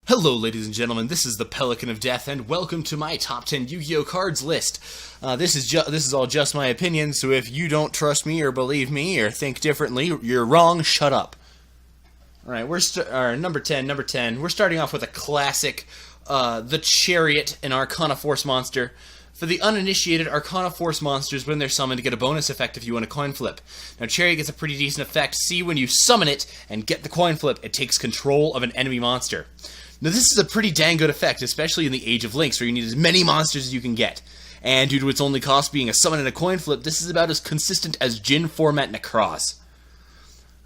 Hello ladies and gentlemen, this is the Pelican of Death, and welcome to my top 10 Yu-Gi-Oh cards list. This is all just my opinion, so if you don't trust me or believe me or think differently, you're wrong, shut up. Alright, number 10, we're starting off with a classic, the Chariot, an Arcana Force monster. For the uninitiated, Arcana Force monsters, when they're summoned, get a bonus effect if you win a coin flip. Now, Chariot gets a pretty decent effect. See, when you summon it and get the coin flip, it takes control of an enemy monster. Now, this is a pretty dang good effect, especially in the Age of Lynx, where you need as many monsters as you can get. And due to its only cost being a summon and a coin flip, this is about as consistent as Jin format Necross.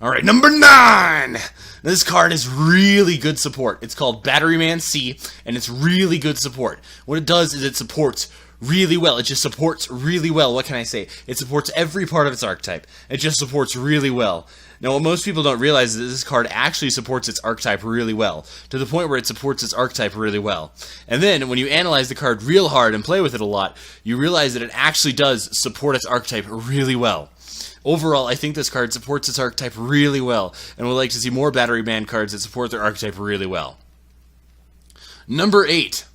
Alright, number 9! This card is really good support. It's called Batteryman C, and it's really good support. What it does is it supports really well. It just supports really well. What can I say? It supports every part of its archetype. It just supports really well. Now, what most people don't realize is that this card actually supports its archetype really well, to the point where it supports its archetype really well. And then, when you analyze the card real hard and play with it a lot, you realize that it actually does support its archetype really well. Overall, I think this card supports its archetype really well, and would like to see more Battery Man cards that support their archetype really well. Number 8.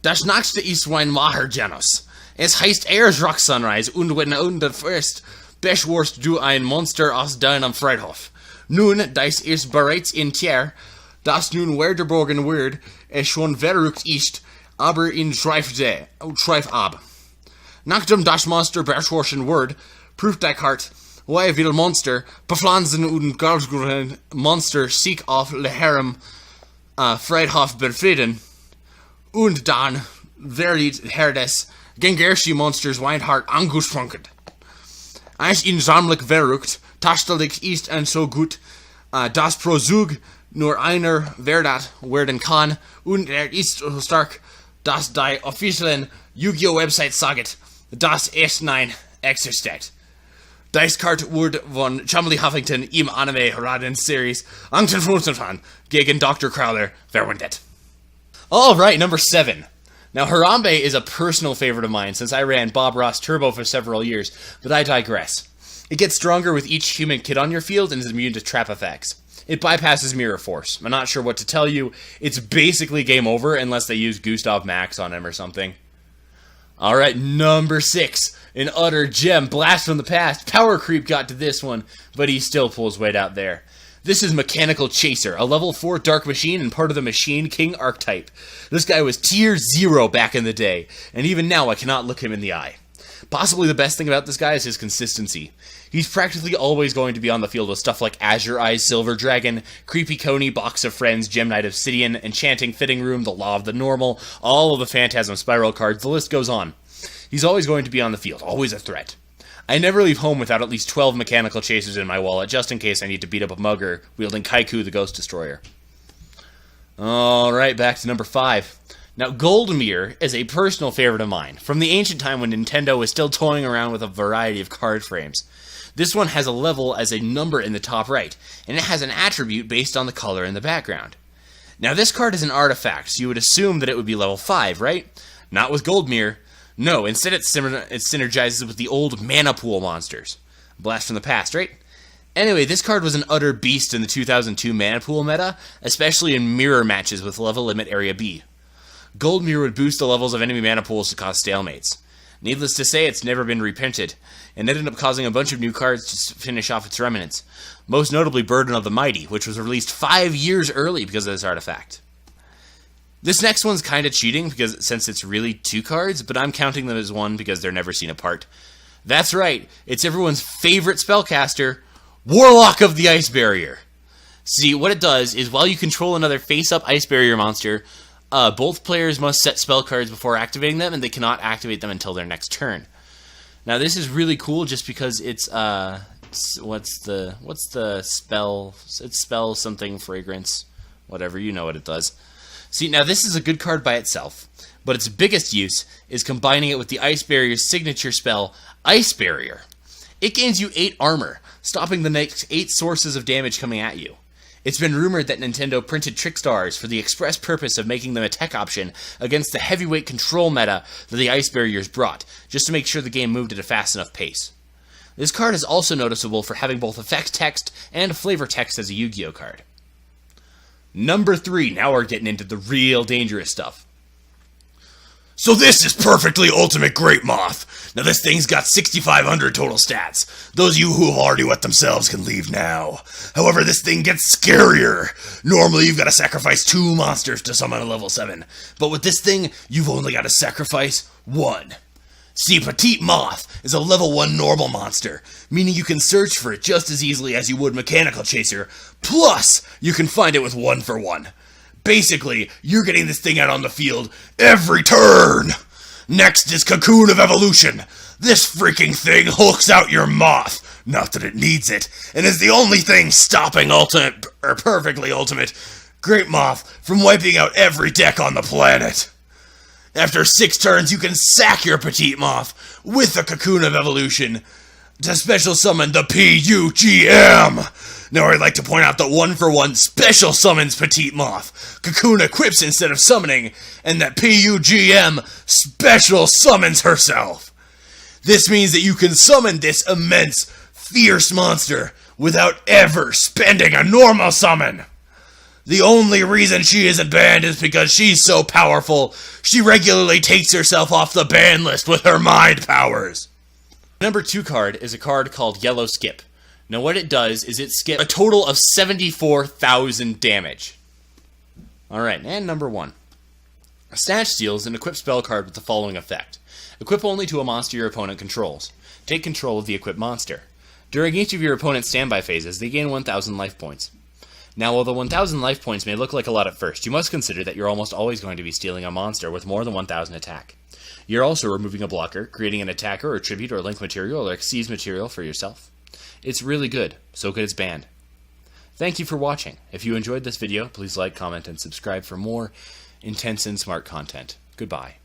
Das nächste ist ein Maher Janus. Es heißt Rock Sunrise, und wenn der first beschwörst du ein Monster aus deinem Friedhof. Nun, dies ist bereits in Tier, das nun Werderborgen wird, es schon verrückt ist, aber in Schreif ab. Nachdem das Monster beschworen wird, prüft die Karte, wie viel Monster, bepflanzen und gargren Monster sich auf leherem Friedhof befinden. Und dann werdet Herdes Gengershi Monsters Weinhart angesprungen. Eins in Sammlung verrückt, tastelig ist und so gut, dass pro Zug nur einer werden kann, und ist so stark, dass die offiziellen Yu-Gi-Oh! Website sagt, dass es nein existiert. Dice Card wurde von Chumley Huffington im Anime Raden Series angefangen gegen Dr. Crowler verwendet. Alright, number 7. Now, Harambee is a personal favorite of mine since I ran Bob Ross Turbo for several years, but I digress. It gets stronger with each human kit on your field and is immune to trap effects. It bypasses Mirror Force. I'm not sure what to tell you. It's basically game over unless they use Gustav Max on him or something. Alright, number 6. An utter gem, blast from the past. Power Creep got to this one, but he still pulls weight out there. This is Mechanical Chaser, a level 4 Dark Machine and part of the Machine King archetype. This guy was tier 0 back in the day, and even now I cannot look him in the eye. Possibly the best thing about this guy is his consistency. He's practically always going to be on the field with stuff like Azure Eyes Silver Dragon, Creepy Coney, Box of Friends, Gem Knight Obsidian, Enchanting Fitting Room, The Law of the Normal, all of the Phantasm Spiral cards, the list goes on. He's always going to be on the field, always a threat. I never leave home without at least 12 Mechanical Chasers in my wallet, just in case I need to beat up a mugger wielding Kaiku the Ghost Destroyer. Alright, back to number 5. Now, Goldmere is a personal favorite of mine, from the ancient time when Nintendo was still toying around with a variety of card frames. This one has a level as a number in the top right, and it has an attribute based on the color in the background. Now, this card is an artifact, so you would assume that it would be level 5, right? Not with Goldmere. No, instead it synergizes with the old Mana Pool monsters. Blast from the past, right? Anyway, this card was an utter beast in the 2002 Mana Pool meta, especially in mirror matches with level limit Area B. Goldmere would boost the levels of enemy Mana Pools to cause stalemates. Needless to say, it's never been reprinted, and ended up causing a bunch of new cards to finish off its remnants. Most notably Burden of the Mighty, which was released 5 years early because of this artifact. This next one's kind of cheating, since it's really 2 cards, but I'm counting them as 1 because they're never seen apart. That's right, it's everyone's favorite spellcaster, Warlock of the Ice Barrier. See, what it does is while you control another face-up Ice Barrier monster, both players must set spell cards before activating them, and they cannot activate them until their next turn. Now, this is really cool just because it's, what's the spell? It's spell something fragrance, whatever, you know what it does. See, now this is a good card by itself, but its biggest use is combining it with the Ice Barrier's signature spell, Ice Barrier. It gains you 8 armor, stopping the next 8 sources of damage coming at you. It's been rumored that Nintendo printed Trickstars for the express purpose of making them a tech option against the heavyweight control meta that the Ice Barriers brought, just to make sure the game moved at a fast enough pace. This card is also noticeable for having both effect text and flavor text as a Yu-Gi-Oh card. Number 3, now we're getting into the real dangerous stuff. So this is perfectly ultimate Great Moth. Now this thing's got 6,500 total stats. Those of you who have already wet themselves can leave now. However, this thing gets scarier. Normally you've got to sacrifice 2 monsters to summon a level 7. But with this thing, you've only got to sacrifice 1. See, Petite Moth is a level 1 normal monster, meaning you can search for it just as easily as you would Mechanical Chaser, plus you can find it with 1 for 1. Basically, you're getting this thing out on the field every turn! Next is Cocoon of Evolution. This freaking thing hulks out your moth, not that it needs it, and is the only thing stopping perfectly ultimate Great Moth from wiping out every deck on the planet. After 6 turns, you can sack your Petite Moth with the Cocoon of Evolution to special summon the PUGM. Now I'd like to point out that 1 for 1 special summons Petite Moth. Cocoon equips instead of summoning, and that PUGM special summons herself. This means that you can summon this immense, fierce monster without ever spending a normal summon. The only reason she isn't banned is because she's so powerful, she regularly takes herself off the ban list with her mind powers. Number 2 card is a card called Yellow Skip. Now what it does is it skips a total of 74,000 damage. Alright, and number 1. A Snatch Steal is an equipped spell card with the following effect. Equip only to a monster your opponent controls. Take control of the equipped monster. During each of your opponent's standby phases, they gain 1,000 life points. Now, while the 1,000 life points may look like a lot at first, you must consider that you're almost always going to be stealing a monster with more than 1,000 attack. You're also removing a blocker, creating an attacker or tribute or link material or exceeds material for yourself. It's really good, so good it's banned. Thank you for watching. If you enjoyed this video, please like, comment, and subscribe for more intense and smart content. Goodbye.